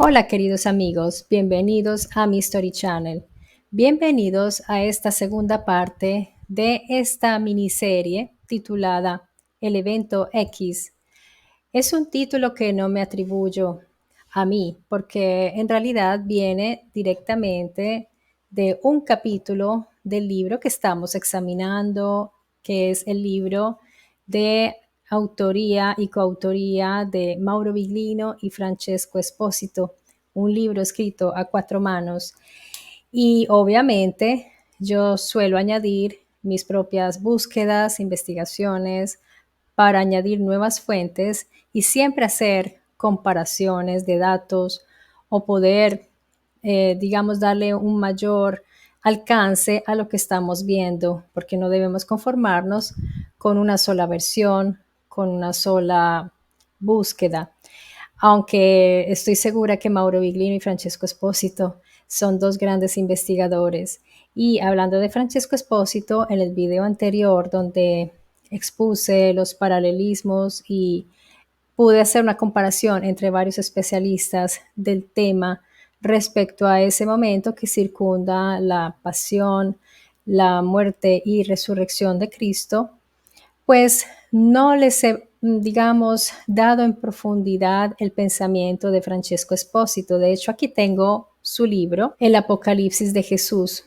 Hola queridos amigos, bienvenidos a mi Story Channel. Bienvenidos a esta segunda parte de esta miniserie titulada El evento X. Es un título que no me atribuyo a mí porque en realidad viene directamente de un capítulo del libro que estamos examinando, que es el libro de autoría y coautoría de Mauro Biglino y Francesco Esposito, un libro escrito a cuatro manos. Y obviamente yo suelo añadir mis propias búsquedas, investigaciones, para añadir nuevas fuentes y siempre hacer comparaciones de datos o poder, digamos, darle un mayor alcance a lo que estamos viendo, porque no debemos conformarnos con una sola versión, con una sola búsqueda. Aunque estoy segura que Mauro Biglino y Francesco Esposito son dos grandes investigadores. Y hablando de Francesco Esposito, en el video anterior donde expuse los paralelismos y pude hacer una comparación entre varios especialistas del tema respecto a ese momento que circunda la pasión, la muerte y resurrección de Cristo, pues no les he, digamos, dado en profundidad el pensamiento de Francesco Esposito. De hecho, aquí tengo su libro, El Apocalipsis de Jesús.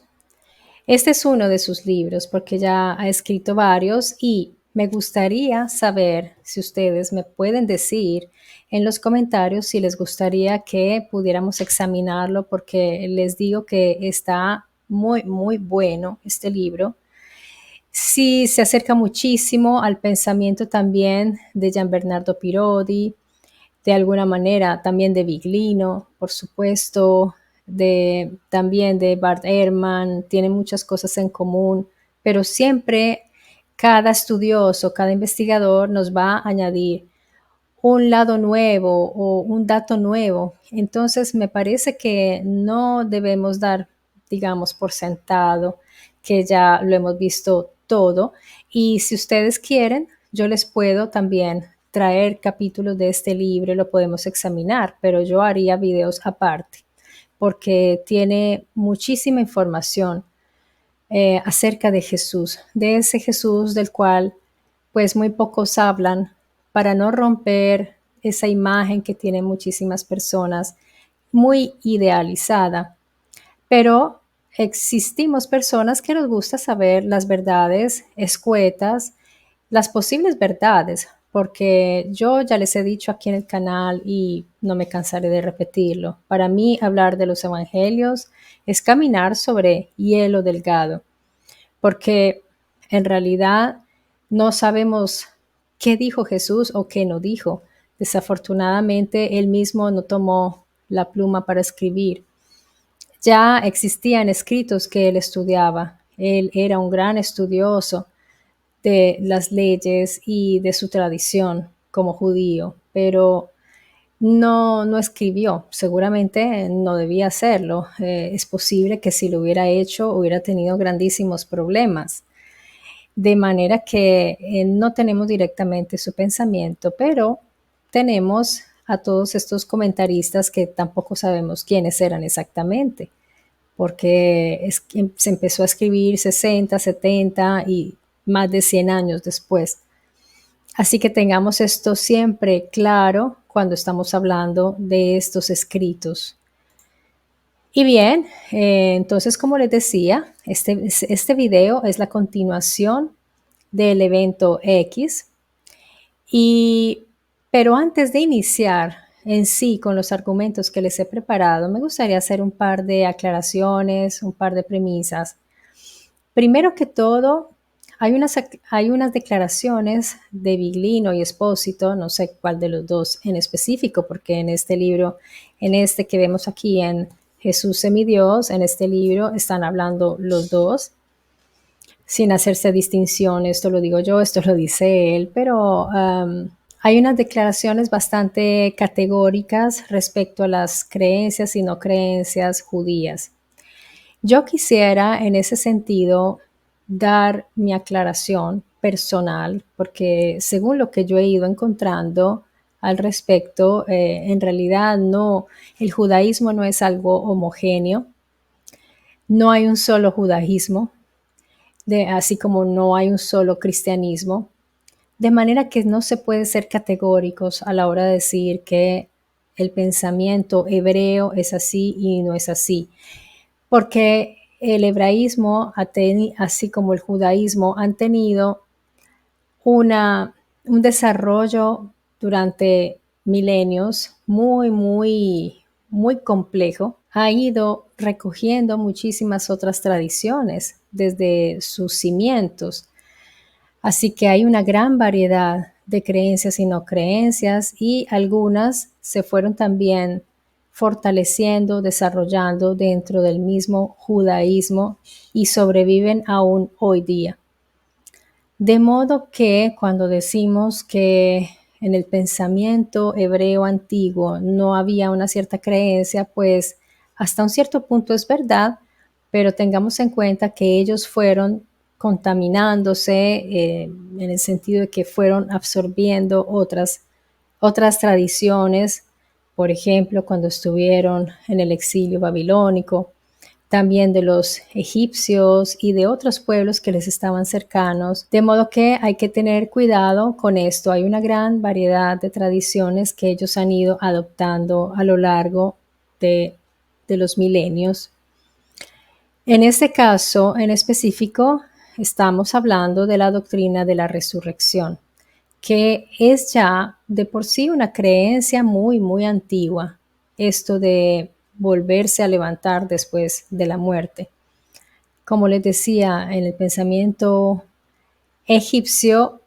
Este es uno de sus libros porque ya ha escrito varios y me gustaría saber si ustedes me pueden decir en los comentarios si les gustaría que pudiéramos examinarlo porque les digo que está muy, muy bueno este libro. Sí, se acerca muchísimo al pensamiento también de Gian Bernardo Pirodi, de alguna manera también de Biglino, por supuesto, también de Bart Ehrman, tiene muchas cosas en común, pero siempre cada estudioso, cada investigador nos va a añadir un lado nuevo o un dato nuevo. Entonces me parece que no debemos dar, digamos, por sentado que ya lo hemos visto todo. Y si ustedes quieren, yo les puedo también traer capítulos de este libro, lo podemos examinar, pero yo haría videos aparte porque tiene muchísima información acerca de Jesús, de ese Jesús del cual pues muy pocos hablan para no romper esa imagen que tienen muchísimas personas muy idealizada. Pero existimos personas que nos gusta saber las verdades escuetas, las posibles verdades, porque yo ya les he dicho aquí en el canal y no me cansaré de repetirlo. Para mí hablar de los evangelios es caminar sobre hielo delgado, porque en realidad no sabemos qué dijo Jesús o qué no dijo. Desafortunadamente, él mismo no tomó la pluma para escribir. Ya existían escritos que él estudiaba. Él era un gran estudioso de las leyes y de su tradición como judío, pero no escribió. Seguramente no debía hacerlo. Es posible que si lo hubiera hecho hubiera tenido grandísimos problemas. De manera que no tenemos directamente su pensamiento, pero tenemos a todos estos comentaristas que tampoco sabemos quiénes eran exactamente, porque se empezó a escribir 60, 70 y más de 100 años después. Así que tengamos esto siempre claro cuando estamos hablando de estos escritos. Y bien, entonces como les decía, este video es la continuación del evento X. Pero antes de iniciar en sí con los argumentos que les he preparado, me gustaría hacer un par de aclaraciones, un par de premisas. Primero que todo, hay unas declaraciones de Biglino y Esposito, no sé cuál de los dos en específico, porque en este libro, en este que vemos aquí en Jesús semidios, en este libro están hablando los dos, sin hacerse distinción, esto lo digo yo, esto lo dice él, pero hay unas declaraciones bastante categóricas respecto a las creencias y no creencias judías. Yo quisiera en ese sentido dar mi aclaración personal, porque según lo que yo he ido encontrando al respecto. En realidad no, el judaísmo no es algo homogéneo. No hay un solo judaísmo, así como no hay un solo cristianismo. De manera que no se puede ser categóricos a la hora de decir que el pensamiento hebreo es así y no es así, porque el hebraísmo, así como el judaísmo, han tenido un desarrollo durante milenios muy complejo. Ha ido recogiendo muchísimas otras tradiciones desde sus cimientos. Así que hay una gran variedad de creencias y no creencias, y algunas se fueron también fortaleciendo, desarrollando dentro del mismo judaísmo y sobreviven aún hoy día. De modo que cuando decimos que en el pensamiento hebreo antiguo no había una cierta creencia, pues hasta un cierto punto es verdad, pero tengamos en cuenta que ellos fueron contaminándose en el sentido de que fueron absorbiendo otras tradiciones, por ejemplo, cuando estuvieron en el exilio babilónico, también de los egipcios y de otros pueblos que les estaban cercanos, de modo que hay que tener cuidado con esto. Hay una gran variedad de tradiciones que ellos han ido adoptando a lo largo de los milenios. En este caso, en específico, estamos hablando de la doctrina de la resurrección, que es ya de por sí una creencia muy antigua, esto de volverse a levantar después de la muerte. Como les decía, en el pensamiento egipcio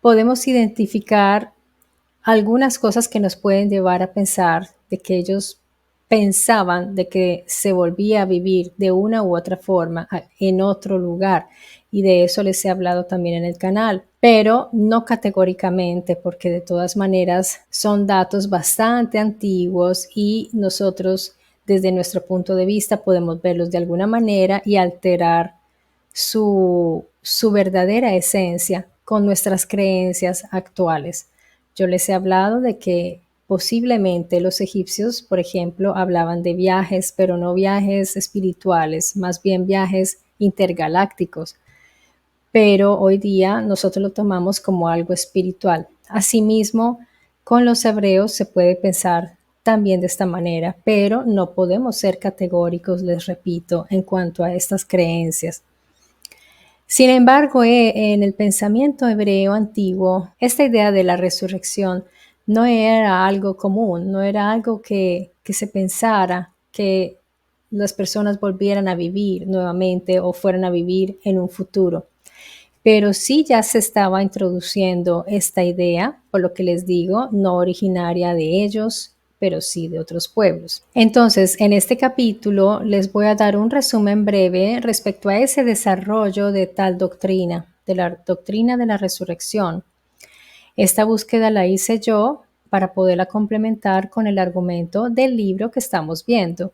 podemos identificar algunas cosas que nos pueden llevar a pensar de que ellos pensaban de que se volvía a vivir de una u otra forma en otro lugar, y de eso les he hablado también en el canal, pero no categóricamente, porque de todas maneras son datos bastante antiguos y nosotros desde nuestro punto de vista podemos verlos de alguna manera y alterar su verdadera esencia con nuestras creencias actuales. Yo les he hablado de que posiblemente los egipcios, por ejemplo, hablaban de viajes, pero no viajes espirituales, más bien viajes intergalácticos. Pero hoy día nosotros lo tomamos como algo espiritual. Asimismo, con los hebreos se puede pensar también de esta manera, pero no podemos ser categóricos, les repito, en cuanto a estas creencias. Sin embargo, en el pensamiento hebreo antiguo, esta idea de la resurrección no era algo común, no era algo que se pensara que las personas volvieran a vivir nuevamente o fueran a vivir en un futuro. Pero sí ya se estaba introduciendo esta idea, por lo que les digo, no originaria de ellos, pero sí de otros pueblos. Entonces, en este capítulo les voy a dar un resumen breve respecto a ese desarrollo de tal doctrina, de la doctrina de la resurrección. Esta búsqueda la hice yo para poderla complementar con el argumento del libro que estamos viendo.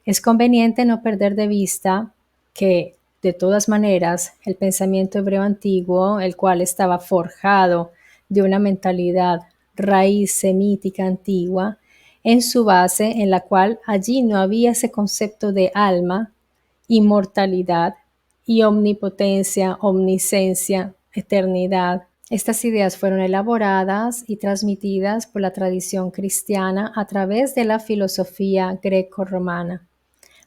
Es conveniente no perder de vista que, de todas maneras, el pensamiento hebreo antiguo, el cual estaba forjado de una mentalidad raíz semítica antigua, en su base, en la cual allí no había ese concepto de alma, inmortalidad y omnipotencia, omniscencia, eternidad. Estas ideas fueron elaboradas y transmitidas por la tradición cristiana a través de la filosofía greco-romana.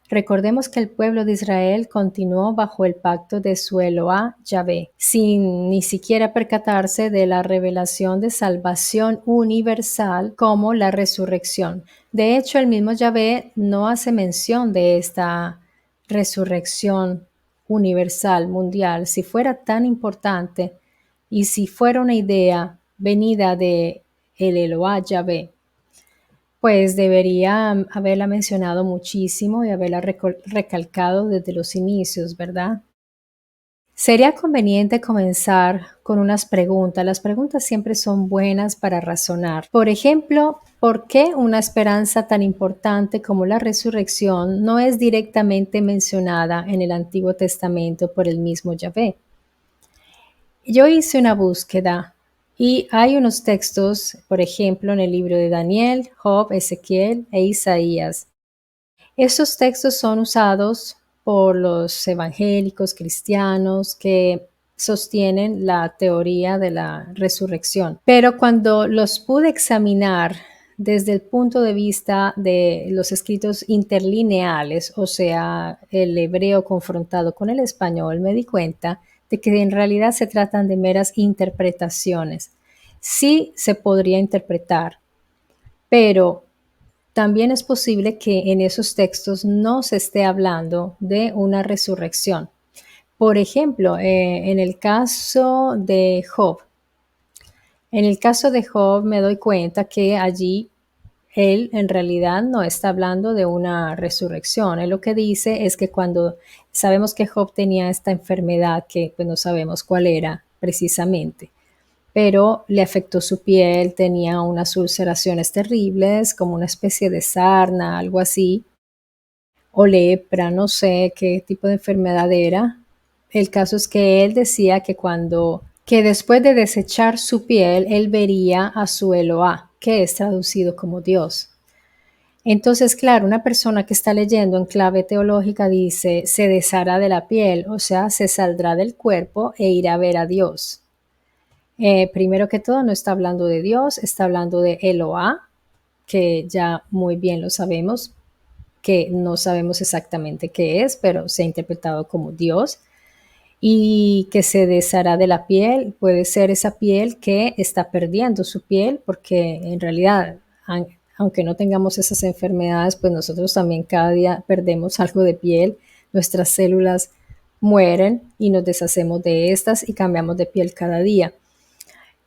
Recordemos que el pueblo de Israel continuó bajo el pacto de su Eloá Yahvé, sin ni siquiera percatarse de la revelación de salvación universal como la resurrección. De hecho, el mismo Yahvé no hace mención de esta resurrección universal, mundial. Si fuera tan importante y si fuera una idea venida de el Eloá Yahvé, pues debería haberla mencionado muchísimo y haberla recalcado desde los inicios, ¿verdad? Sería conveniente comenzar con unas preguntas. Las preguntas siempre son buenas para razonar. Por ejemplo, ¿por qué una esperanza tan importante como la resurrección no es directamente mencionada en el Antiguo Testamento por el mismo Yahvé? Yo hice una búsqueda Y hay unos textos, por ejemplo, en el libro de Daniel, Job, Ezequiel e Isaías. Esos textos son usados por los evangélicos cristianos que sostienen la teoría de la resurrección. Pero cuando los pude examinar desde el punto de vista de los escritos interlineales, o sea, el hebreo confrontado con el español, me di cuenta de que en realidad se tratan de meras interpretaciones. Sí se podría interpretar, pero también es posible que en esos textos no se esté hablando de una resurrección. Por ejemplo, en el caso de Job, me doy cuenta que allí él en realidad no está hablando de una resurrección. Él lo que dice es que cuando sabemos que Job tenía esta enfermedad, que pues no sabemos cuál era precisamente, pero le afectó su piel, tenía unas ulceraciones terribles, como una especie de sarna, algo así, o lepra, no sé qué tipo de enfermedad era. El caso es que él decía que después de desechar su piel, él vería a su Eloá, que es traducido como Dios. Entonces, claro, una persona que está leyendo en clave teológica dice, se deshará de la piel, o sea, se saldrá del cuerpo e irá a ver a Dios. Primero que todo, no está hablando de Dios, está hablando de Eloá, que ya muy bien lo sabemos, que no sabemos exactamente qué es, pero se ha interpretado como Dios, y que se deshará de la piel, puede ser esa piel que está perdiendo su piel, porque en realidad, aunque no tengamos esas enfermedades, pues nosotros también cada día perdemos algo de piel, nuestras células mueren y nos deshacemos de estas y cambiamos de piel cada día.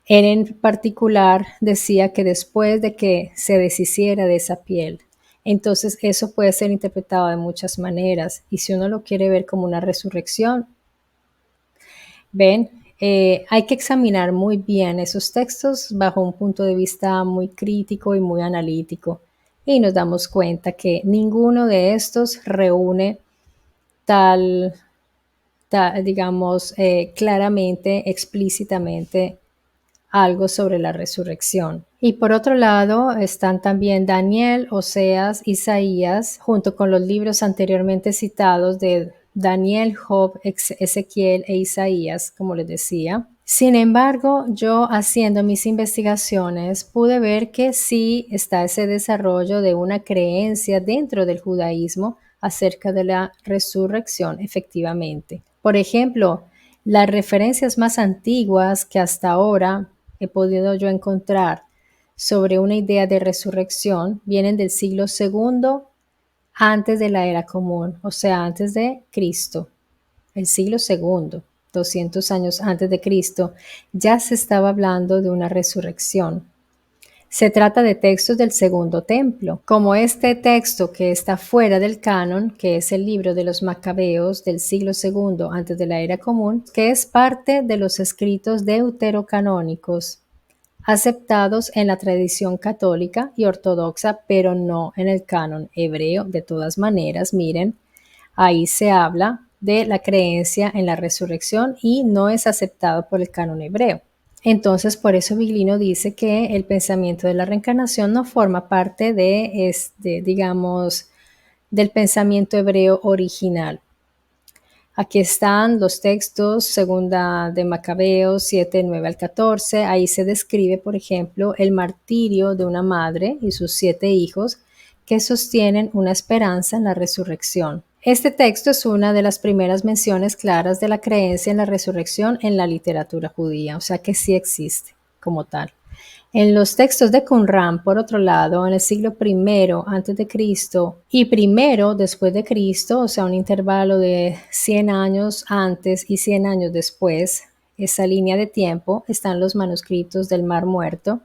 Él en particular decía que después de que se deshiciera de esa piel, entonces eso puede ser interpretado de muchas maneras. Y si uno lo quiere ver como una resurrección, ven, hay que examinar muy bien esos textos bajo un punto de vista muy crítico y muy analítico. Y nos damos cuenta que ninguno de estos reúne tal, digamos, claramente, explícitamente algo sobre la resurrección. Y por otro lado están también Daniel, Oseas, Isaías, junto con los libros anteriormente citados de Daniel, Job, Ezequiel e Isaías, como les decía. Sin embargo, yo haciendo mis investigaciones pude ver que sí está ese desarrollo de una creencia dentro del judaísmo acerca de la resurrección efectivamente. Por ejemplo, las referencias más antiguas que hasta ahora he podido yo encontrar sobre una idea de resurrección vienen del siglo segundo antes de la era común, o sea, antes de Cristo. El siglo segundo, 200 años antes de Cristo, ya se estaba hablando de una resurrección. Se trata de textos del Segundo Templo, como este texto que está fuera del canon, que es el libro de los Macabeos del siglo segundo antes de la era común, que es parte de los escritos deuterocanónicos aceptados en la tradición católica y ortodoxa, pero no en el canon hebreo. De todas maneras, miren, ahí se habla de la creencia en la resurrección y no es aceptado por el canon hebreo. Entonces, por eso Biglino dice que el pensamiento de la reencarnación no forma parte de digamos, del pensamiento hebreo original. Aquí están los textos, segunda de Macabeos 7, 9 al 14. Ahí se describe, por ejemplo, el martirio de una madre y sus 7 hijos que sostienen una esperanza en la resurrección. Este texto es una de las primeras menciones claras de la creencia en la resurrección en la literatura judía, o sea que sí existe como tal. En los textos de Qumran, por otro lado, en el siglo I antes de Cristo y primero después de Cristo, o sea, un intervalo de 100 años antes y 100 años después, esa línea de tiempo, están los manuscritos del Mar Muerto.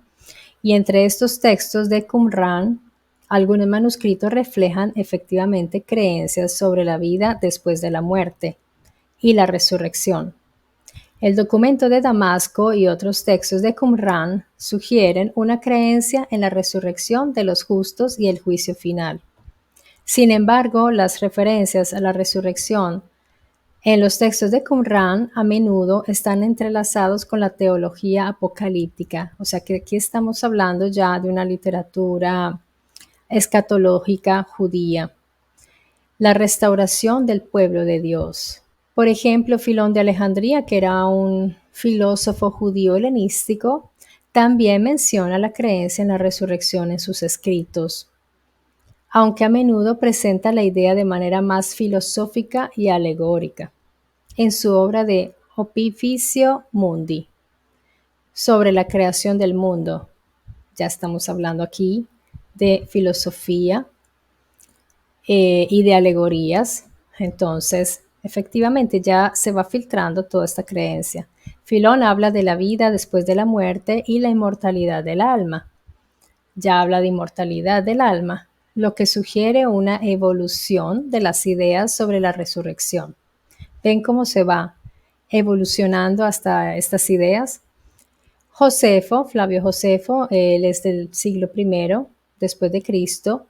Y entre estos textos de Qumran, algunos manuscritos reflejan efectivamente creencias sobre la vida después de la muerte y la resurrección. El documento de Damasco y otros textos de Qumran sugieren una creencia en la resurrección de los justos y el juicio final. Sin embargo, las referencias a la resurrección En los textos de Qumran a menudo están entrelazados con la teología apocalíptica, o sea que aquí estamos hablando ya de una literatura escatológica judía. La restauración del pueblo de Dios. Por ejemplo, Filón de Alejandría, que era un filósofo judío helenístico, también menciona la creencia en la resurrección en sus escritos, aunque a menudo presenta la idea de manera más filosófica y alegórica. En su obra de Opificio Mundi, sobre la creación del mundo, ya estamos hablando aquí de filosofía y de alegorías. Entonces, efectivamente ya se va filtrando toda esta creencia. Filón habla de la vida después de la muerte y la inmortalidad del alma. Ya habla de inmortalidad del alma, lo que sugiere una evolución de las ideas sobre la resurrección. ¿Ven cómo se va evolucionando hasta estas ideas? Josefo, Flavio Josefo, él es del siglo I después de Cristo.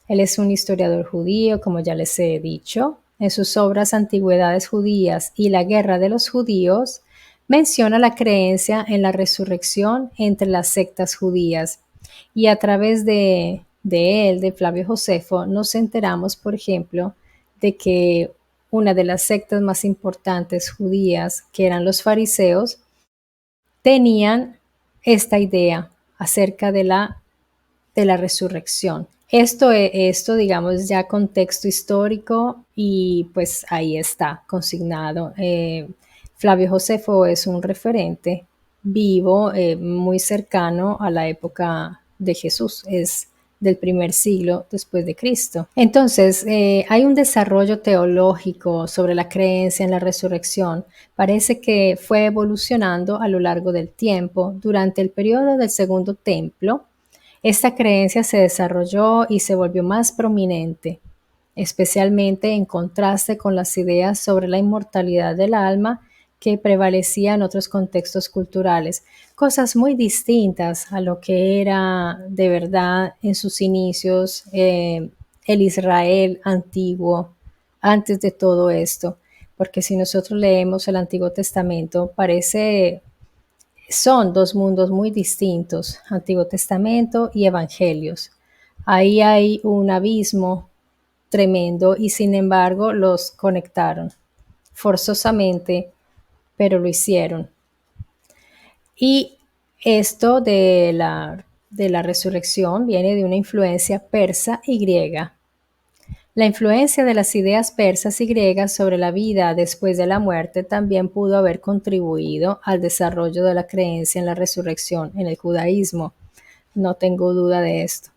Él es un historiador judío, como ya les he dicho. En sus obras Antigüedades judías y la guerra de los judíos, menciona la creencia en la resurrección entre las sectas judías. Y a través de Flavio Josefo, nos enteramos, por ejemplo, de que una de las sectas más importantes judías, que eran los fariseos, tenían esta idea acerca de la resurrección. Esto, digamos, ya contexto histórico y pues ahí está consignado. Flavio Josefo es un referente vivo, muy cercano a la época de Jesús, es del primer siglo después de Cristo. Entonces, hay un desarrollo teológico sobre la creencia en la resurrección. Parece que fue evolucionando a lo largo del tiempo. Durante el periodo del Segundo Templo, esta creencia se desarrolló y se volvió más prominente, especialmente en contraste con las ideas sobre la inmortalidad del alma que prevalecían en otros contextos culturales, cosas muy distintas a lo que era de verdad en sus inicios el Israel antiguo, antes de todo esto, porque si nosotros leemos el Antiguo Testamento, son dos mundos muy distintos, Antiguo Testamento y Evangelios. Ahí hay un abismo tremendo y sin embargo los conectaron forzosamente, pero lo hicieron. Y esto de la resurrección viene de una influencia persa y griega. La influencia de las ideas persas y griegas sobre la vida después de la muerte también pudo haber contribuido al desarrollo de la creencia en la resurrección en el judaísmo. No tengo duda de esto.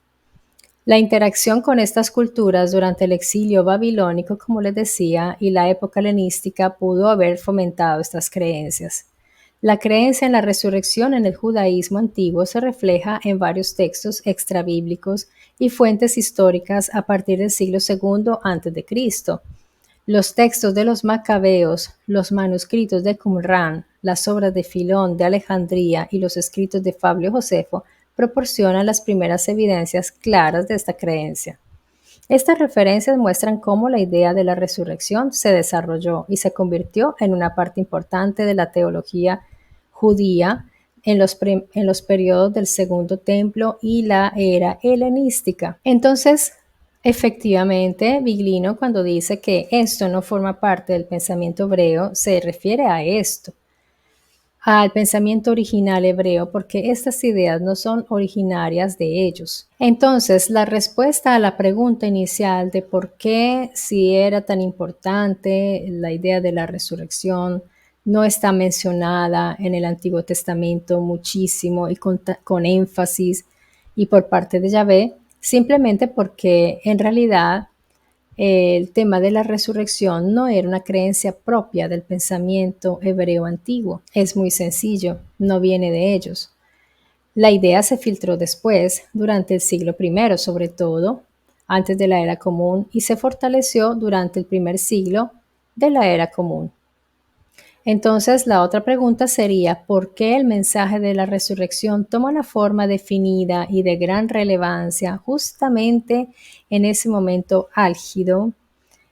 La interacción con estas culturas durante el exilio babilónico, como les decía, y la época helenística pudo haber fomentado estas creencias. La creencia en la resurrección en el judaísmo antiguo se refleja en varios textos extrabíblicos y fuentes históricas a partir del siglo II a.C. Los textos de los macabeos, los manuscritos de Qumran, las obras de Filón de Alejandría y los escritos de Flavio Josefo proporcionan las primeras evidencias claras de esta creencia. Estas referencias muestran cómo la idea de la resurrección se desarrolló y se convirtió en una parte importante de la teología judía en los periodos del Segundo Templo y la era helenística. Entonces, efectivamente, Biglino, cuando dice que esto no forma parte del pensamiento hebreo, se refiere a esto, al pensamiento original hebreo, porque estas ideas no son originarias de ellos. Entonces, la respuesta a la pregunta inicial de por qué, si era tan importante la idea de la resurrección, no está mencionada en el Antiguo Testamento muchísimo y con énfasis y por parte de Yahvé, simplemente porque en realidad el tema de la resurrección no era una creencia propia del pensamiento hebreo antiguo. Es muy sencillo, no viene de ellos. La idea se filtró después, durante el siglo I sobre todo, antes de la era común, y se fortaleció durante el primer siglo de la era común. Entonces, la otra pregunta sería, ¿por qué el mensaje de la resurrección toma una forma definida y de gran relevancia justamente en ese momento álgido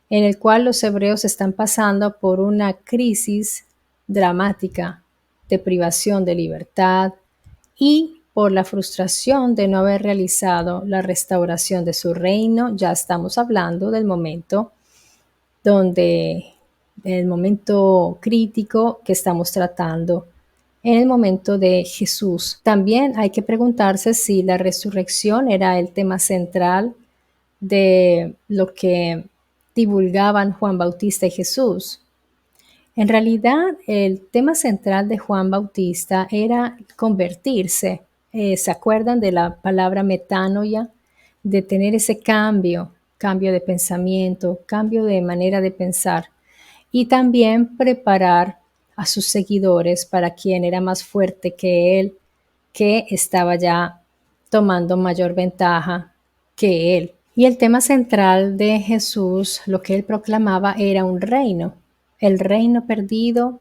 en el cual los hebreos están pasando por una crisis dramática de privación de libertad y por la frustración de no haber realizado la restauración de su reino. Ya estamos hablando del momento donde, el momento crítico que estamos tratando en el momento de Jesús. También hay que preguntarse si la resurrección era el tema central de lo que divulgaban Juan Bautista y Jesús. En realidad, el tema central de Juan Bautista era convertirse. ¿Se acuerdan de la palabra metanoia? De tener ese cambio, cambio de pensamiento, cambio de manera de pensar. Y también preparar a sus seguidores para quien era más fuerte que él, que estaba ya tomando mayor ventaja que él. Y el tema central de Jesús, lo que él proclamaba, era un reino, el reino perdido,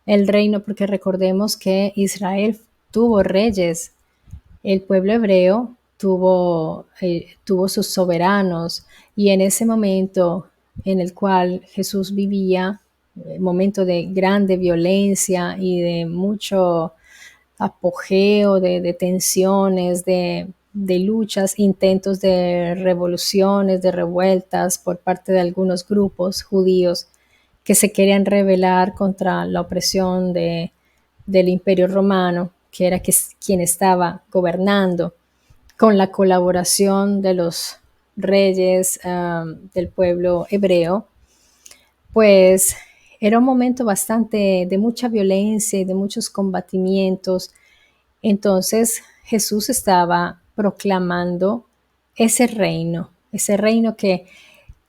el reino, porque recordemos que Israel tuvo reyes, el pueblo hebreo tuvo sus soberanos, y en ese momento en el cual Jesús vivía, momento de grande violencia y de mucho apogeo de tensiones, de luchas, intentos de revoluciones, de revueltas por parte de algunos grupos judíos que se querían rebelar contra la opresión del Imperio Romano, que era quien estaba gobernando, con la colaboración de los reyes del pueblo hebreo. Pues era un momento bastante de mucha violencia y de muchos combatimientos. Entonces Jesús estaba proclamando ese reino que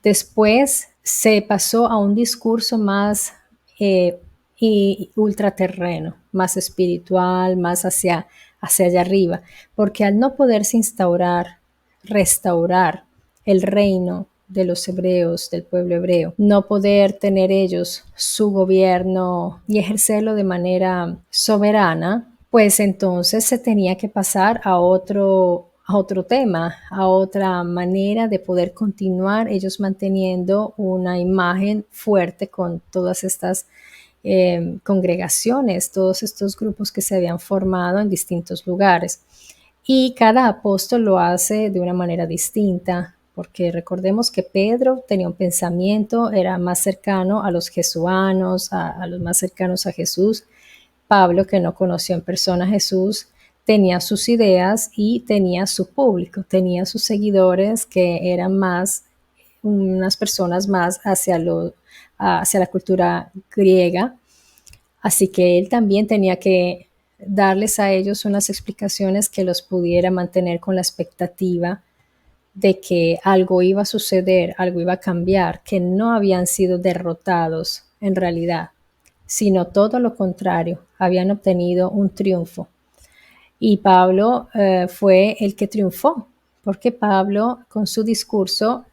después se pasó a un discurso más y ultraterreno, más espiritual, más hacia allá arriba, porque al no poderse instaurar, restaurar el reino de los hebreos, del pueblo hebreo, no poder tener ellos su gobierno y ejercerlo de manera soberana, pues entonces se tenía que pasar a otro tema, a otra manera de poder continuar ellos manteniendo una imagen fuerte con todas estas congregaciones, todos estos grupos que se habían formado en distintos lugares. Y cada apóstol lo hace de una manera distinta, porque recordemos que Pedro tenía un pensamiento, era más cercano a los jesuanos, a los más cercanos a Jesús. Pablo, que no conoció en persona a Jesús, tenía sus ideas y tenía su público, tenía sus seguidores que eran más, unas personas más hacia la cultura griega. Así que él también tenía que darles a ellos unas explicaciones que los pudiera mantener con la expectativa de que algo iba a suceder, algo iba a cambiar, que no habían sido derrotados en realidad, sino todo lo contrario, habían obtenido un triunfo. Y Pablo fue el que triunfó, porque Pablo con su discurso,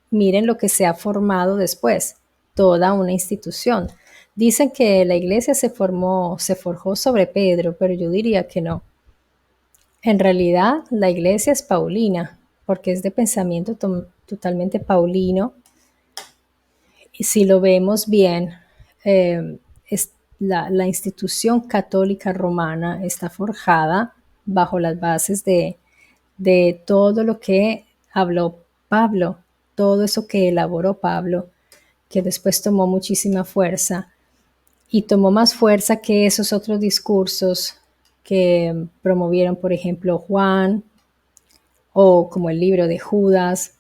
miren lo que se ha formado después, toda una institución. Dicen que la iglesia se forjó sobre Pedro, pero yo diría que no. En realidad, la iglesia es paulina, porque es de pensamiento totalmente paulino. Y si lo vemos bien, la institución católica romana está forjada bajo las bases de todo lo que habló Pablo, todo eso que elaboró Pablo, que después tomó muchísima fuerza y tomó más fuerza que esos otros discursos que promovieron, por ejemplo, Juan, o como el libro de Judas,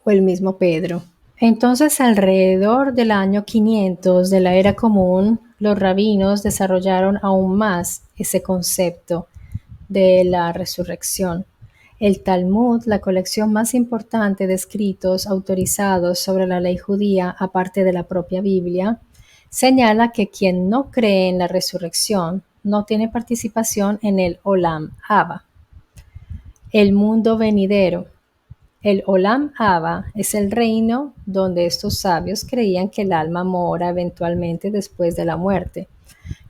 o el mismo Pedro. Entonces, alrededor del año 500 de la era común, los rabinos desarrollaron aún más ese concepto de la resurrección. El Talmud, la colección más importante de escritos autorizados sobre la ley judía, aparte de la propia Biblia, señala que quien no cree en la resurrección no tiene participación en el Olam Haba, el mundo venidero. El Olam Haba es el reino donde estos sabios creían que el alma mora eventualmente después de la muerte.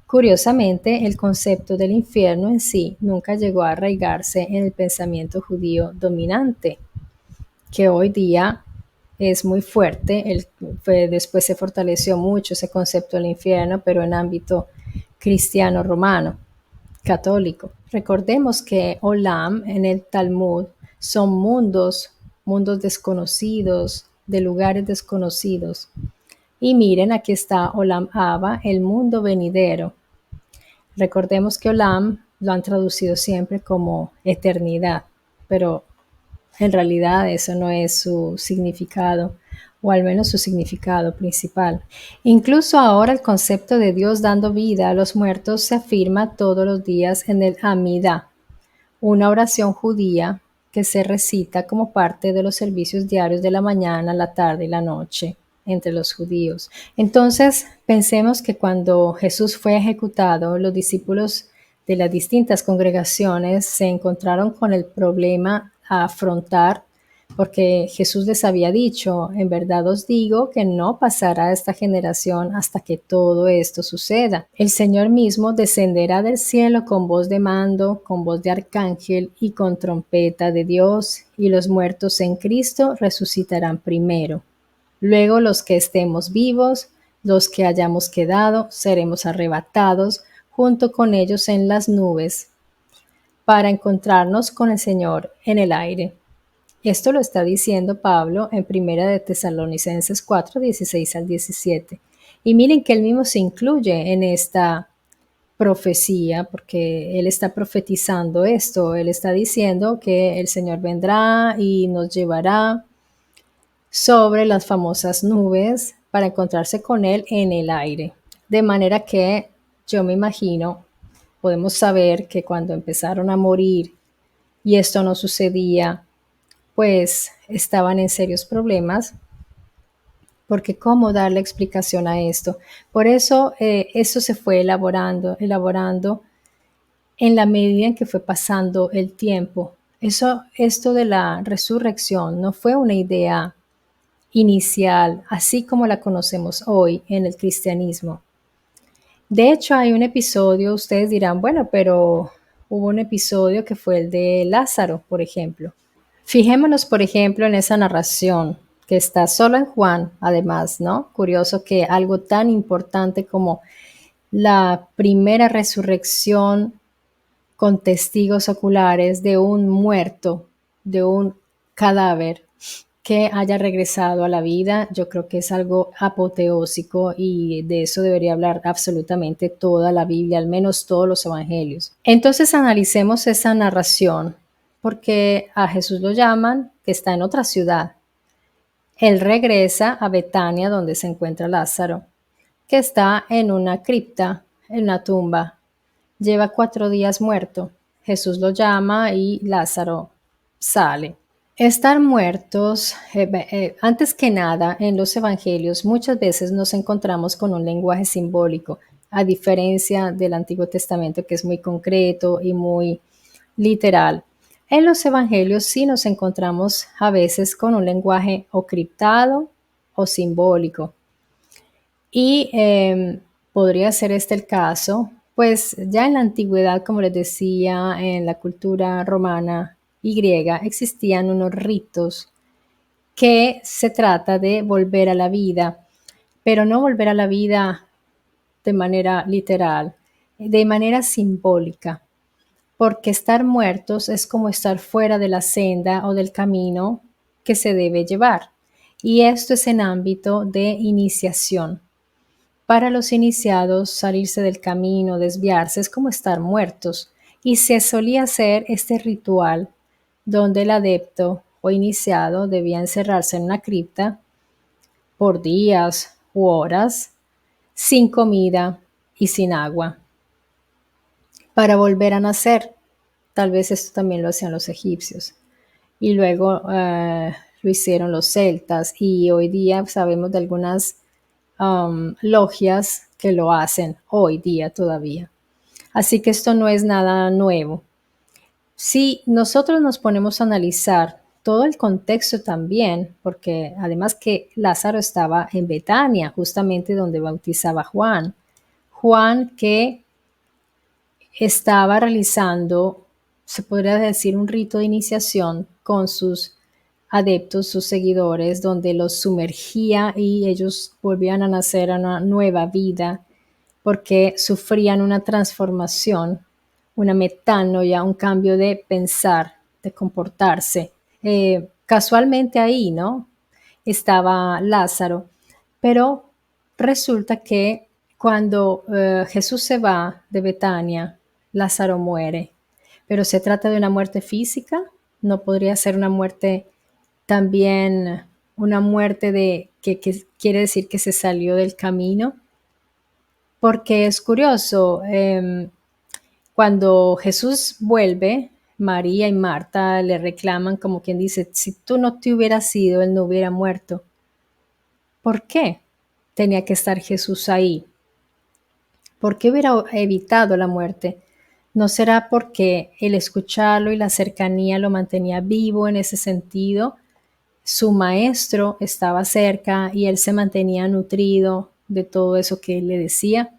Curiosamente, el concepto del infierno en sí nunca llegó a arraigarse en el pensamiento judío dominante, que hoy día es muy fuerte. Después se fortaleció mucho ese concepto del infierno, pero en ámbito cristiano romano, católico. Recordemos que Olam en el Talmud son mundos, mundos desconocidos, de lugares desconocidos. Y miren, aquí está Olam Abba, el mundo venidero. Recordemos que Olam lo han traducido siempre como eternidad, pero en realidad eso no es su significado, o al menos su significado principal. Incluso ahora el concepto de Dios dando vida a los muertos se afirma todos los días en el Amidah, una oración judía que se recita como parte de los servicios diarios de la mañana, la tarde y la noche entre los judíos. Entonces, pensemos que cuando Jesús fue ejecutado, los discípulos de las distintas congregaciones se encontraron con el problema a afrontar, porque Jesús les había dicho, en verdad os digo que no pasará esta generación hasta que todo esto suceda. El Señor mismo descenderá del cielo con voz de mando, con voz de arcángel y con trompeta de Dios, y los muertos en Cristo resucitarán primero. Luego los que estemos vivos, los que hayamos quedado, seremos arrebatados junto con ellos en las nubes para encontrarnos con el Señor en el aire. Esto lo está diciendo Pablo en Primera de Tesalonicenses 4, 16 al 17. Y miren que él mismo se incluye en esta profecía, porque él está profetizando esto. Él está diciendo que el Señor vendrá y nos llevará sobre las famosas nubes para encontrarse con él en el aire. De manera que yo me imagino, podemos saber que cuando empezaron a morir y esto no sucedía, pues estaban en serios problemas, porque cómo darle explicación a esto. Por eso eso se fue elaborando en la medida en que fue pasando el tiempo. Esto de la resurrección no fue una idea inicial, así como la conocemos hoy en el cristianismo. De hecho, hay un episodio, ustedes dirán, bueno, pero hubo un episodio que fue el de Lázaro, por ejemplo. Fijémonos, por ejemplo, en esa narración que está solo en Juan, además, ¿no? Curioso que algo tan importante como la primera resurrección con testigos oculares de un muerto, de un cadáver que haya regresado a la vida, yo creo que es algo apoteósico y de eso debería hablar absolutamente toda la Biblia, al menos todos los evangelios. Entonces analicemos esa narración, porque a Jesús lo llaman que está en otra ciudad. Él regresa a Betania, donde se encuentra Lázaro, que está en una cripta, en una tumba. Lleva 4 días muerto. Jesús lo llama y Lázaro sale. Estar muertos, antes que nada, en los evangelios muchas veces nos encontramos con un lenguaje simbólico, a diferencia del Antiguo Testamento que es muy concreto y muy literal. En los evangelios sí nos encontramos a veces con un lenguaje o criptado o simbólico. Y podría ser este el caso, pues ya en la antigüedad, como les decía, en la cultura romana y griega existían unos ritos que se trata de volver a la vida, pero no volver a la vida de manera literal, de manera simbólica, porque estar muertos es como estar fuera de la senda o del camino que se debe llevar. Y esto es en ámbito de iniciación. Para los iniciados, salirse del camino, desviarse, es como estar muertos. Y se solía hacer este ritual donde el adepto o iniciado debía encerrarse en una cripta por días u horas, sin comida y sin agua, para volver a nacer. Tal vez esto también lo hacían los egipcios. Y luego lo hicieron los celtas. Y hoy día sabemos de algunas logias que lo hacen hoy día todavía. Así que esto no es nada nuevo. Si nosotros nos ponemos a analizar todo el contexto también, porque además que Lázaro estaba en Betania, justamente donde bautizaba Juan, Juan que estaba realizando, se podría decir, un rito de iniciación con sus adeptos, sus seguidores, donde los sumergía y ellos volvían a nacer a una nueva vida porque sufrían una transformación, una metanoia, un cambio de pensar, de comportarse. Casualmente ahí, ¿no? Estaba Lázaro, pero resulta que cuando Jesús se va de Betania, Lázaro muere, pero se trata de una muerte física, no podría ser una muerte también, una muerte de que quiere decir que se salió del camino, porque es curioso, cuando Jesús vuelve, María y Marta le reclaman como quien dice, si tú no te hubieras ido, él no hubiera muerto. ¿Por qué tenía que estar Jesús ahí? ¿Por qué hubiera evitado la muerte? ¿No será porque el escucharlo y la cercanía lo mantenía vivo en ese sentido? Su maestro estaba cerca y él se mantenía nutrido de todo eso que él le decía.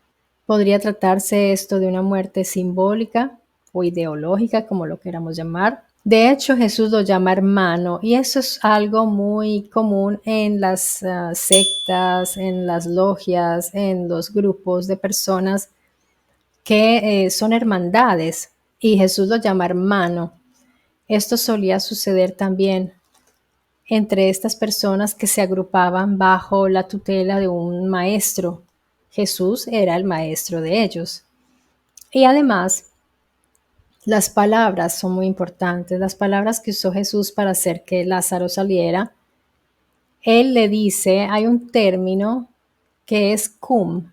Podría tratarse esto de una muerte simbólica o ideológica, como lo queramos llamar. De hecho, Jesús lo llama hermano y eso es algo muy común en las sectas, en las logias, en los grupos de personas que son hermandades y Jesús lo llama hermano. Esto solía suceder también entre estas personas que se agrupaban bajo la tutela de un maestro. Jesús era el maestro de ellos. Y además, las palabras son muy importantes. Las palabras que usó Jesús para hacer que Lázaro saliera, él le dice, hay un término que es cum,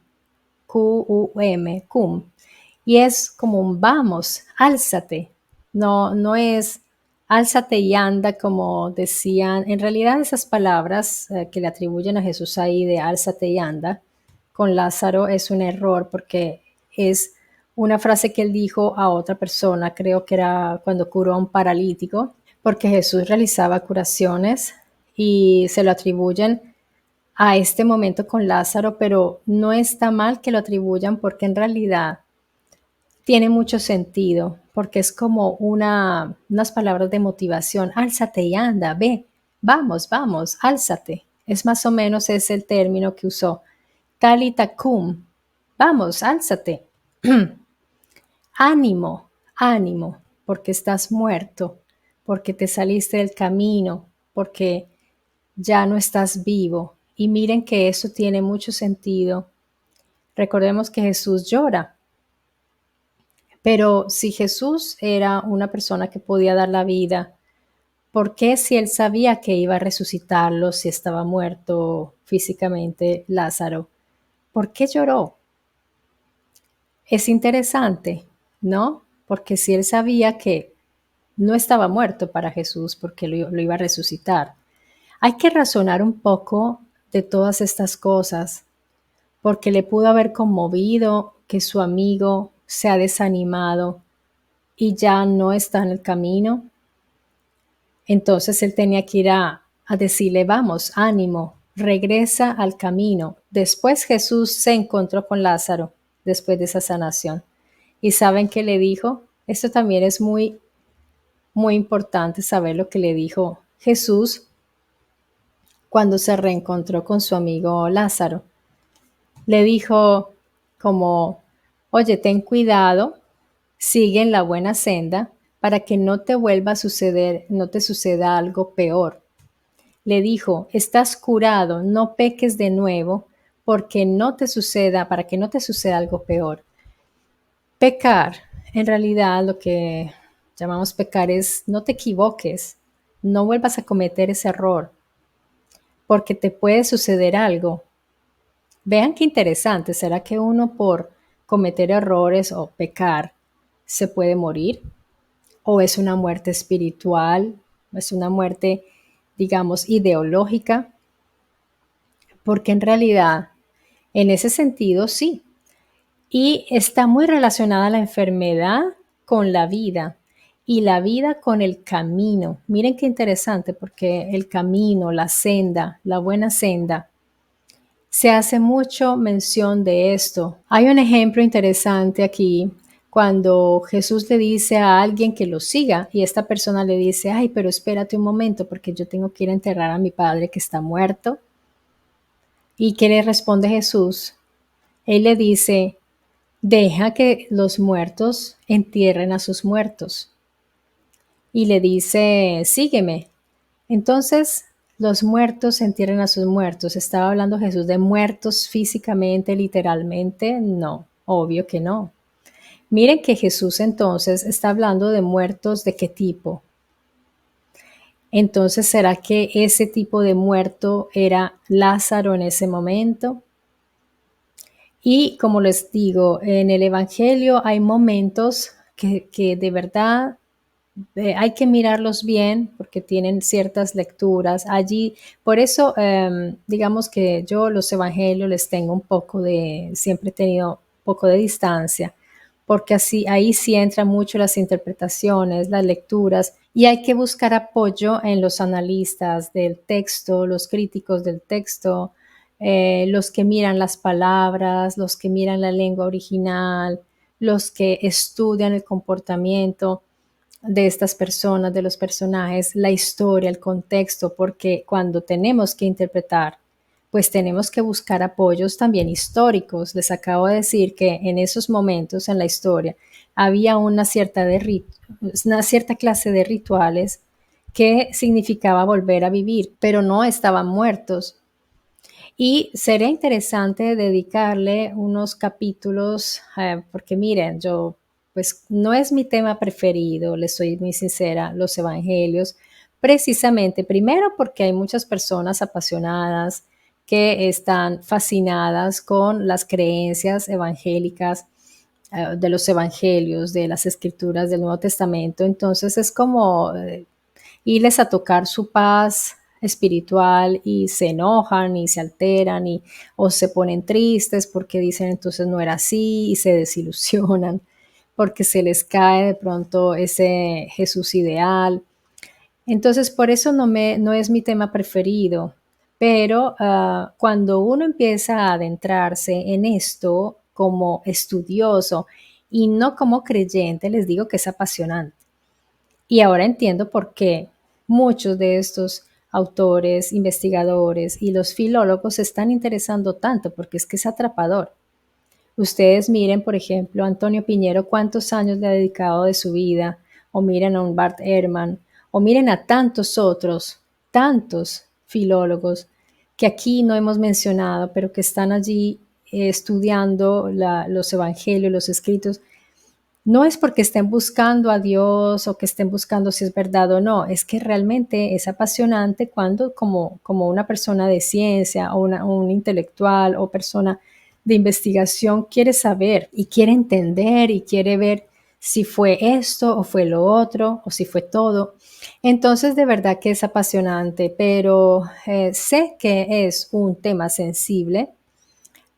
Q-U-M, cum, y es como un vamos, álzate. No es álzate y anda como decían. En realidad esas palabras que le atribuyen a Jesús ahí de álzate y anda, con Lázaro es un error porque es una frase que él dijo a otra persona, creo que era cuando curó a un paralítico, porque Jesús realizaba curaciones y se lo atribuyen a este momento con Lázaro, pero no está mal que lo atribuyan porque en realidad tiene mucho sentido, porque es como unas palabras de motivación. Álzate y anda, ve, vamos, vamos, álzate. Es más o menos ese el término que usó. Talita cum, vamos, álzate. Ánimo, ánimo, porque estás muerto, porque te saliste del camino, porque ya no estás vivo. Y miren que eso tiene mucho sentido. Recordemos que Jesús llora, pero si Jesús era una persona que podía dar la vida, ¿por qué si él sabía que iba a resucitarlo si estaba muerto físicamente Lázaro? ¿Por qué lloró? Es interesante, ¿no? Porque si él sabía que no estaba muerto para Jesús porque lo iba a resucitar. Hay que razonar un poco de todas estas cosas, porque le pudo haber conmovido que su amigo se ha desanimado y ya no está en el camino. Entonces él tenía que ir a decirle, vamos, ánimo, regresa al camino. Después Jesús se encontró con Lázaro, después de esa sanación. ¿Y saben qué le dijo? Esto también es muy, muy importante saber lo que le dijo Jesús cuando se reencontró con su amigo Lázaro. Le dijo como, oye, ten cuidado, sigue en la buena senda para que no te vuelva a suceder, no te suceda algo peor. Le dijo, estás curado, no peques de nuevo, porque no te suceda, para que no te suceda algo peor. Pecar, en realidad lo que llamamos pecar es no te equivoques, no vuelvas a cometer ese error, porque te puede suceder algo. Vean qué interesante, ¿será que uno por cometer errores o pecar se puede morir? ¿O es una muerte espiritual? ¿Es una muerte, digamos, ideológica? Porque en realidad, en ese sentido, sí. Y está muy relacionada la enfermedad con la vida y la vida con el camino. Miren qué interesante, porque el camino, la senda, la buena senda, se hace mucho mención de esto. Hay un ejemplo interesante aquí cuando Jesús le dice a alguien que lo siga y esta persona le dice, ay, pero espérate un momento porque yo tengo que ir a enterrar a mi padre que está muerto. ¿Y qué le responde Jesús? Él le dice, deja que los muertos entierren a sus muertos. Y le dice, sígueme. Entonces, los muertos entierran a sus muertos. ¿Estaba hablando Jesús de muertos físicamente, literalmente? No, obvio que no. Miren que Jesús entonces está hablando de muertos de qué tipo. Entonces, ¿será que ese tipo de muerto era Lázaro en ese momento? Y como les digo, en el Evangelio hay momentos que de verdad hay que mirarlos bien porque tienen ciertas lecturas allí. Por eso, digamos que yo los evangelios les tengo un poco de, siempre he tenido un poco de distancia, porque así ahí sí entran mucho las interpretaciones, las lecturas, y hay que buscar apoyo en los analistas del texto, los críticos del texto, los que miran las palabras, los que miran la lengua original, los que estudian el comportamiento de estas personas, de los personajes, la historia, el contexto, porque cuando tenemos que interpretar, pues tenemos que buscar apoyos también históricos. Les acabo de decir que en esos momentos en la historia había una cierta clase de rituales que significaba volver a vivir, pero no estaban muertos. Y sería interesante dedicarle unos capítulos, porque miren, yo, pues no es mi tema preferido, les soy muy sincera, los evangelios, precisamente, primero porque hay muchas personas apasionadas que están fascinadas con las creencias evangélicas, de los evangelios, de las escrituras del Nuevo Testamento, entonces es como irles a tocar su paz espiritual y se enojan y se alteran o se ponen tristes porque dicen entonces no era así y se desilusionan porque se les cae de pronto ese Jesús ideal. Entonces por eso no es mi tema preferido, pero cuando uno empieza a adentrarse en esto como estudioso y no como creyente, les digo que es apasionante. Y ahora entiendo por qué muchos de estos autores, investigadores y los filólogos se están interesando tanto, porque es que es atrapador. Ustedes miren, por ejemplo, a Antonio Piñero, cuántos años le ha dedicado de su vida, o miren a un Bart Ehrman, o miren a tantos otros, tantos filólogos que aquí no hemos mencionado, pero que están allí estudiando los evangelios, los escritos. No es porque estén buscando a Dios o que estén buscando si es verdad o no, es que realmente es apasionante cuando como una persona de ciencia o un intelectual o persona de investigación quiere saber y quiere entender y quiere ver si fue esto o fue lo otro o si fue todo. Entonces de verdad que es apasionante, pero sé que es un tema sensible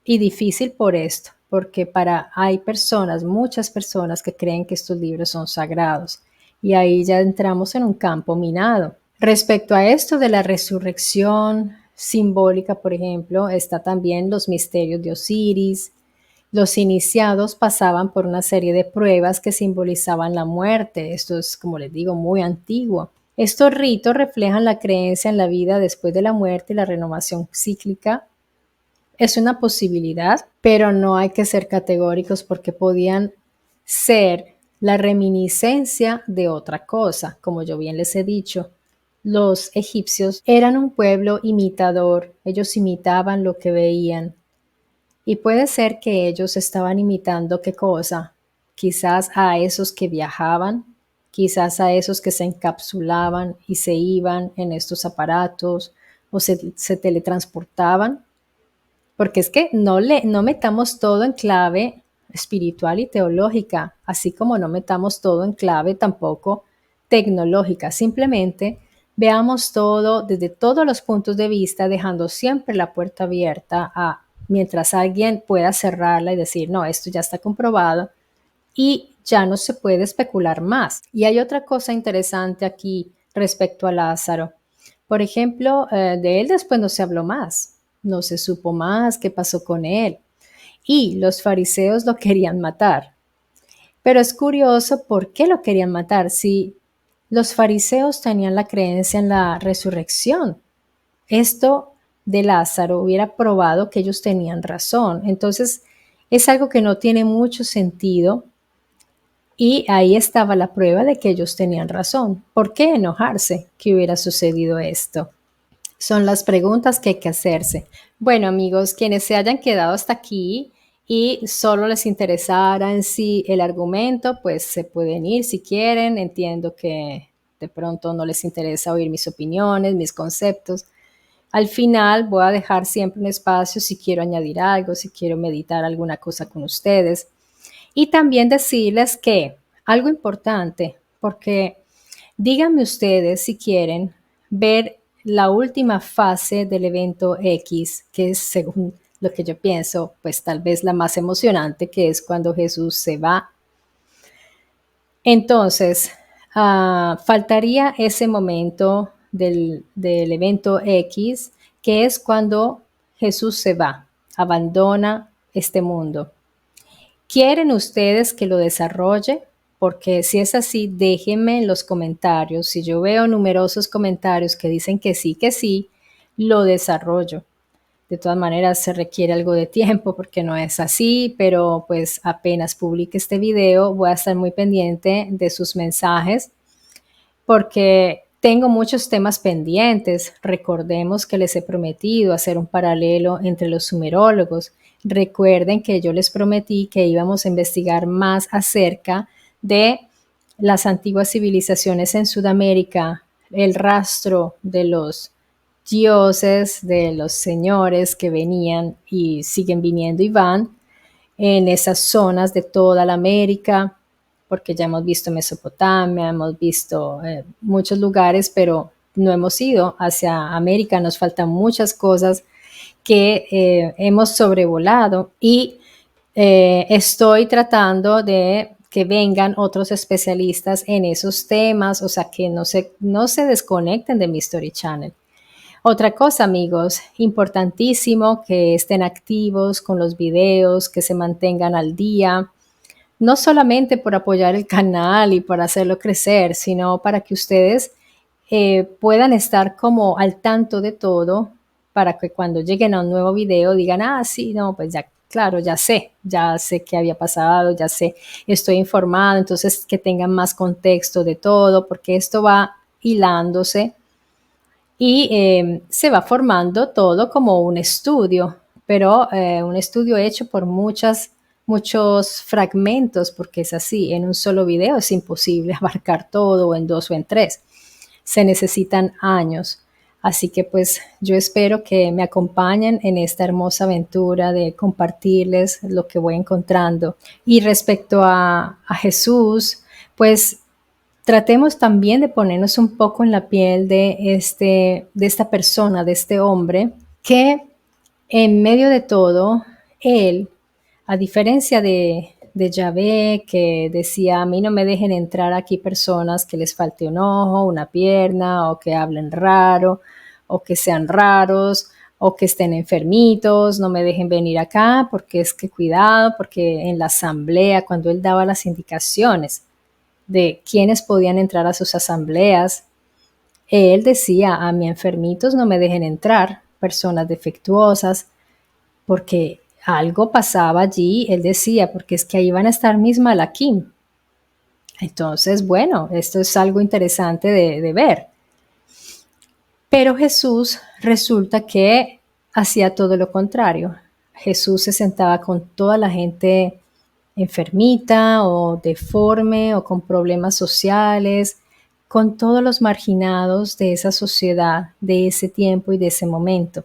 y difícil por esto, porque hay personas, muchas personas que creen que estos libros son sagrados y ahí ya entramos en un campo minado. Respecto a esto de la resurrección simbólica, por ejemplo, está también los misterios de Osiris. Los iniciados pasaban por una serie de pruebas que simbolizaban la muerte. Esto es, como les digo, muy antiguo. Estos ritos reflejan la creencia en la vida después de la muerte y la renovación cíclica. Es una posibilidad, pero no hay que ser categóricos porque podían ser la reminiscencia de otra cosa. Como yo bien les he dicho, los egipcios eran un pueblo imitador, ellos imitaban lo que veían. Y puede ser que ellos estaban imitando qué cosa, quizás a esos que viajaban, quizás a esos que se encapsulaban y se iban en estos aparatos o se teletransportaban. Porque es que no metamos todo en clave espiritual y teológica, así como no metamos todo en clave tampoco tecnológica. Simplemente veamos todo desde todos los puntos de vista, dejando siempre la puerta abierta a mientras alguien pueda cerrarla y decir, no, esto ya está comprobado y ya no se puede especular más. Y hay otra cosa interesante aquí respecto a Lázaro. Por ejemplo, de él después no se habló más, no se supo más qué pasó con él. Y los fariseos lo querían matar. Pero es curioso por qué lo querían matar si los fariseos tenían la creencia en la resurrección. Esto de Lázaro hubiera probado que ellos tenían razón. Entonces, es algo que no tiene mucho sentido y ahí estaba la prueba de que ellos tenían razón. ¿Por qué enojarse que hubiera sucedido esto? Son las preguntas que hay que hacerse. Bueno, amigos, quienes se hayan quedado hasta aquí y solo les interesara en sí el argumento, pues se pueden ir si quieren. Entiendo que de pronto no les interesa oír mis opiniones, mis conceptos. Al final voy a dejar siempre un espacio si quiero añadir algo, si quiero meditar alguna cosa con ustedes. Y también decirles que algo importante, porque díganme ustedes si quieren ver la última fase del evento X, que es según lo que yo pienso, pues tal vez la más emocionante, que es cuando Jesús se va. Entonces, faltaría ese momento del evento X, que es cuando Jesús se va, abandona este mundo. ¿Quieren ustedes que lo desarrolle? Porque si es así, déjenme en los comentarios. Si yo veo numerosos comentarios que dicen que sí, lo desarrollo. De todas maneras, se requiere algo de tiempo porque no es así, pero pues apenas publique este video, voy a estar muy pendiente de sus mensajes porque tengo muchos temas pendientes. Recordemos que les he prometido hacer un paralelo entre los sumerólogos. Recuerden que yo les prometí que íbamos a investigar más acerca de las antiguas civilizaciones en Sudamérica, el rastro de los dioses, de los señores que venían y siguen viniendo y van en esas zonas de toda la América, porque ya hemos visto Mesopotamia, hemos visto muchos lugares, pero no hemos ido hacia América, nos faltan muchas cosas que hemos sobrevolado y estoy tratando de que vengan otros especialistas en esos temas, o sea, que no se desconecten de mi Story Channel. Otra cosa, amigos, importantísimo que estén activos con los videos, que se mantengan al día, no solamente por apoyar el canal y por hacerlo crecer, sino para que ustedes puedan estar como al tanto de todo, para que cuando lleguen a un nuevo video digan, sí, no, pues ya, claro, ya sé qué había pasado, ya sé, estoy informado, entonces que tengan más contexto de todo, porque esto va hilándose y se va formando todo como un estudio, pero un estudio hecho por muchos fragmentos, porque es así, en un solo video es imposible abarcar todo, o en dos o en tres, se necesitan años. Así que pues yo espero que me acompañen en esta hermosa aventura de compartirles lo que voy encontrando. Y respecto a Jesús, pues tratemos también de ponernos un poco en la piel de esta persona, de este hombre, que en medio de todo, él, a diferencia de Yahvé, que decía, a mí no me dejen entrar aquí personas que les falte un ojo, una pierna, o que hablen raro, o que sean raros, o que estén enfermitos, no me dejen venir acá, porque es que cuidado, porque en la asamblea, cuando él daba las indicaciones de quiénes podían entrar a sus asambleas, él decía, a mis enfermitos no me dejen entrar, personas defectuosas, porque algo pasaba allí, él decía, porque es que ahí van a estar mis malaquim. Entonces, bueno, esto es algo interesante de ver. Pero Jesús resulta que hacía todo lo contrario. Jesús se sentaba con toda la gente enfermita o deforme o con problemas sociales, con todos los marginados de esa sociedad, de ese tiempo y de ese momento.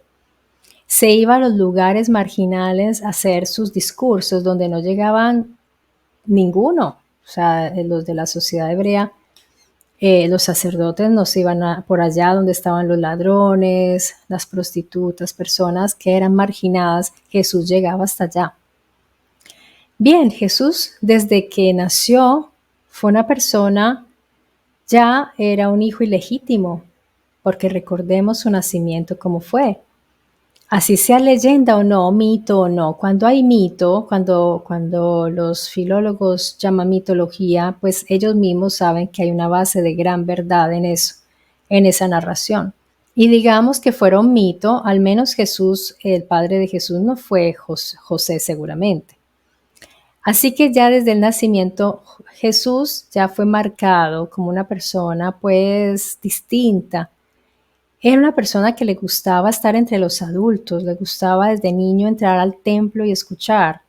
Se iba a los lugares marginales a hacer sus discursos donde no llegaban ninguno. O sea, los de la sociedad hebrea, los sacerdotes no se iban por allá donde estaban los ladrones, las prostitutas, personas que eran marginadas. Jesús llegaba hasta allá. Bien, Jesús desde que nació fue una persona, ya era un hijo ilegítimo, porque recordemos su nacimiento como fue. Así sea leyenda o no, mito o no, cuando hay mito, cuando los filólogos llaman mitología, pues ellos mismos saben que hay una base de gran verdad en eso, en esa narración. Y digamos que fueron mito, al menos Jesús, el padre de Jesús no fue José seguramente. Así que ya desde el nacimiento Jesús ya fue marcado como una persona pues distinta. Era una persona que le gustaba estar entre los adultos, le gustaba desde niño entrar al templo y escuchar.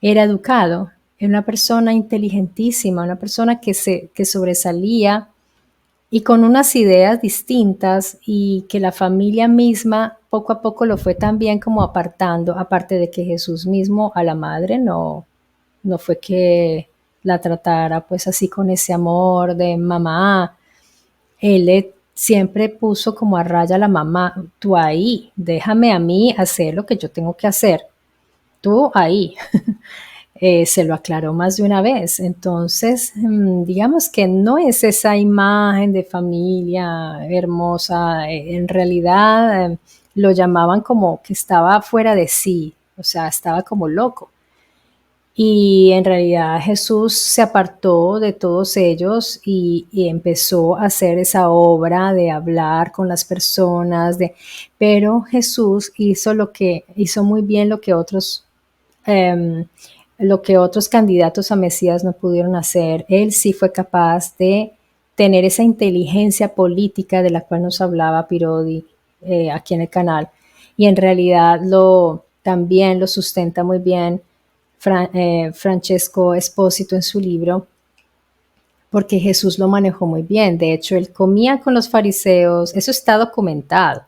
Era educado, era una persona inteligentísima, una persona que sobresalía y con unas ideas distintas y que la familia misma poco a poco lo fue también como apartando, aparte de que Jesús mismo a la madre no fue que la tratara pues así con ese amor de mamá. Él siempre puso como a raya a la mamá, tú ahí, déjame a mí hacer lo que yo tengo que hacer, tú ahí. Se lo aclaró más de una vez. Entonces, digamos que no es esa imagen de familia hermosa. En realidad, lo llamaban como que estaba fuera de sí, o sea, estaba como loco. Y en realidad Jesús se apartó de todos ellos y empezó a hacer esa obra de hablar con las personas, pero Jesús hizo muy bien em, lo que otros candidatos a Mesías no pudieron hacer. Él sí fue capaz de tener esa inteligencia política de la cual nos hablaba Pirodi aquí en el canal. Y en realidad también lo sustenta muy bien Francesco Espósito en su libro, porque Jesús lo manejó muy bien. De hecho, él comía con los fariseos, eso está documentado.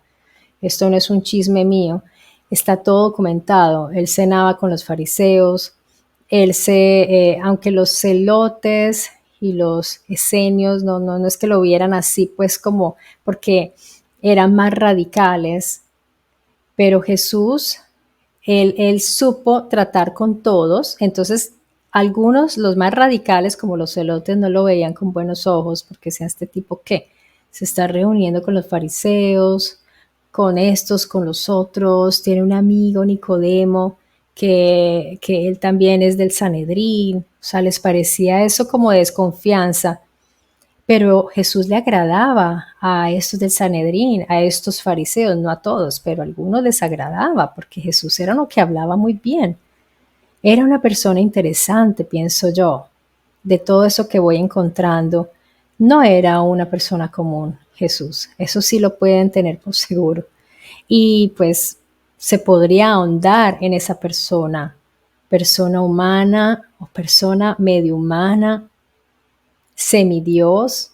Esto no es un chisme mío, está todo documentado. Él cenaba con los fariseos, aunque los celotes y los esenios no es que lo vieran así, pues como porque eran más radicales, pero Jesús él supo tratar con todos, entonces algunos, los más radicales como los celotes, no lo veían con buenos ojos porque decían, este tipo qué, se está reuniendo con los fariseos, con estos, con los otros, tiene un amigo Nicodemo que él también es del Sanedrín, o sea, les parecía eso como desconfianza. Pero Jesús le agradaba a estos del Sanedrín, a estos fariseos, no a todos, pero a algunos les agradaba, porque Jesús era uno que hablaba muy bien. Era una persona interesante, pienso yo, de todo eso que voy encontrando. No era una persona común, Jesús. Eso sí lo pueden tener por seguro. Y pues se podría ahondar en esa persona humana o persona medio humana, semidios,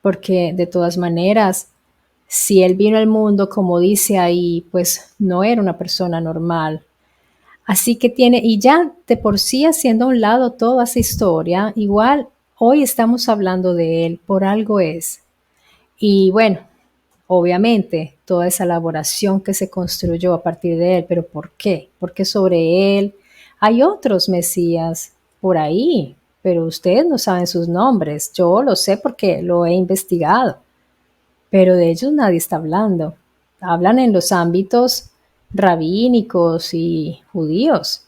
porque de todas maneras, si él vino al mundo, como dice ahí, pues no era una persona normal. Así que y ya de por sí haciendo a un lado toda esa historia, igual hoy estamos hablando de él, por algo es. Y bueno, obviamente toda esa elaboración que se construyó a partir de él, pero ¿por qué? Porque sobre él hay otros Mesías por ahí, pero ustedes no saben sus nombres. Yo lo sé porque lo he investigado, pero de ellos nadie está hablando. Hablan en los ámbitos rabínicos y judíos,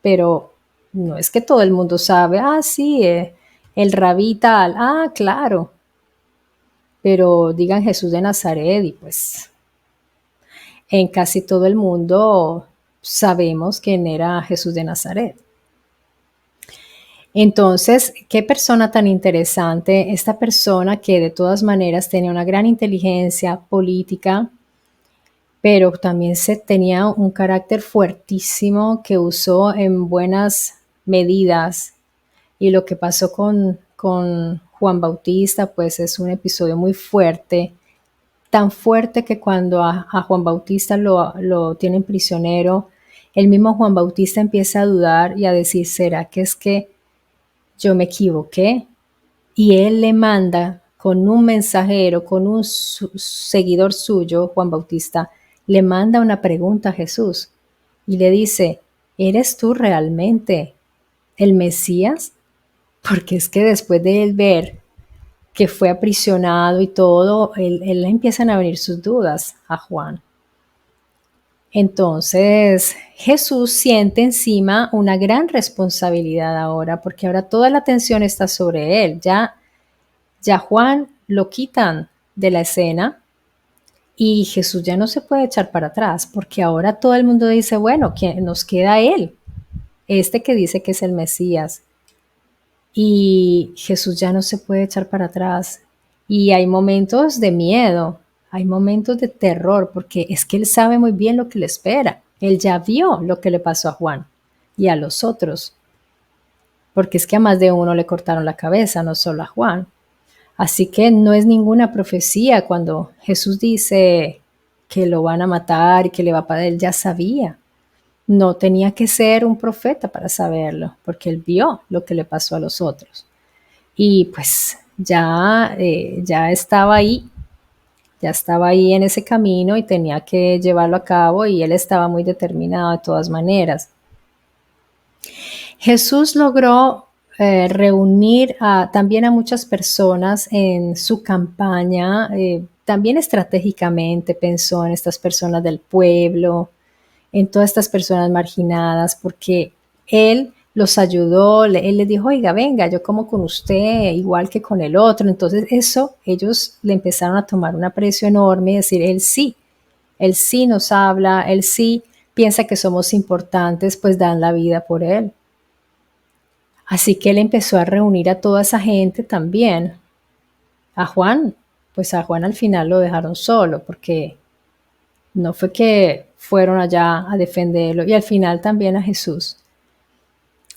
pero no es que todo el mundo sabe, sí, el rabí tal, claro, pero digan Jesús de Nazaret y pues en casi todo el mundo sabemos quién era Jesús de Nazaret. Entonces, qué persona tan interesante, esta persona que de todas maneras tenía una gran inteligencia política, pero también tenía un carácter fuertísimo que usó en buenas medidas. Y lo que pasó con Juan Bautista, pues es un episodio muy fuerte, tan fuerte que cuando a Juan Bautista lo tienen prisionero, el mismo Juan Bautista empieza a dudar y a decir, ¿será que es que yo me equivoqué? Y él le manda con un mensajero, con un seguidor suyo, Juan Bautista, le manda una pregunta a Jesús y le dice, ¿eres tú realmente el Mesías? Porque es que después de él ver que fue aprisionado y todo, él le empiezan a venir sus dudas a Juan. Entonces Jesús siente encima una gran responsabilidad ahora, porque ahora toda la atención está sobre él. Ya Juan lo quitan de la escena y Jesús ya no se puede echar para atrás, porque ahora todo el mundo dice, bueno, ¿quién nos queda él? Este que dice que es el Mesías. Y Jesús ya no se puede echar para atrás. Y hay momentos de miedo, hay momentos de terror, porque es que él sabe muy bien lo que le espera. Él ya vio lo que le pasó a Juan y a los otros, porque es que a más de uno le cortaron la cabeza, no solo a Juan. Así que no es ninguna profecía cuando Jesús dice que lo van a matar y que le va a pasar, él ya sabía. No tenía que ser un profeta para saberlo, porque él vio lo que le pasó a los otros. Y pues ya estaba ahí en ese camino y tenía que llevarlo a cabo y él estaba muy determinado de todas maneras. Jesús logró reunir también a muchas personas en su campaña, también estratégicamente pensó en estas personas del pueblo, en todas estas personas marginadas, porque él los ayudó, él les dijo, oiga, venga, yo como con usted igual que con el otro. Entonces eso, ellos le empezaron a tomar un aprecio enorme y decir, él sí nos habla, él sí piensa que somos importantes, pues dan la vida por él. Así que él empezó a reunir a toda esa gente también. A Juan, pues a Juan al final lo dejaron solo, porque no fue que fueron allá a defenderlo, y al final también a Jesús.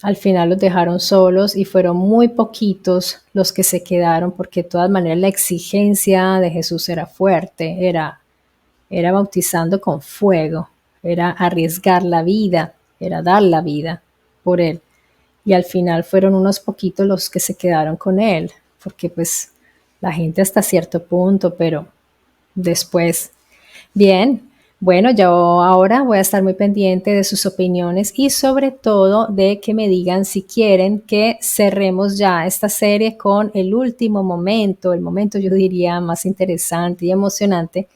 Al final los dejaron solos y fueron muy poquitos los que se quedaron, porque de todas maneras la exigencia de Jesús era fuerte, era bautizando con fuego, era arriesgar la vida, era dar la vida por él. Y al final fueron unos poquitos los que se quedaron con él, porque pues la gente hasta cierto punto, pero después, bien, bueno, yo ahora voy a estar muy pendiente de sus opiniones y sobre todo de que me digan si quieren que cerremos ya esta serie con el último momento, el momento yo diría más interesante y emocionante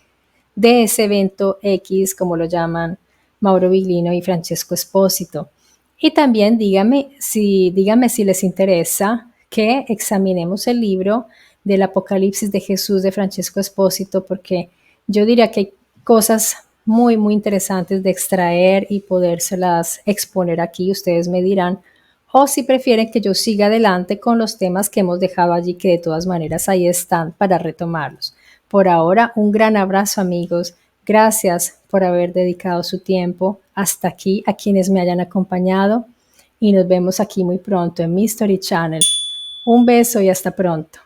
de ese evento X, como lo llaman Mauro Biglino y Francesco Espósito. Y también díganme si les interesa que examinemos el libro del Apocalipsis de Jesús de Francesco Espósito, porque yo diría que hay cosas muy, muy interesantes de extraer y podérselas exponer aquí. Ustedes me dirán, o si prefieren que yo siga adelante con los temas que hemos dejado allí, que de todas maneras ahí están para retomarlos. Por ahora, un gran abrazo, amigos. Gracias por haber dedicado su tiempo hasta aquí, a quienes me hayan acompañado, y nos vemos aquí muy pronto en Mystery Channel. Un beso y hasta pronto.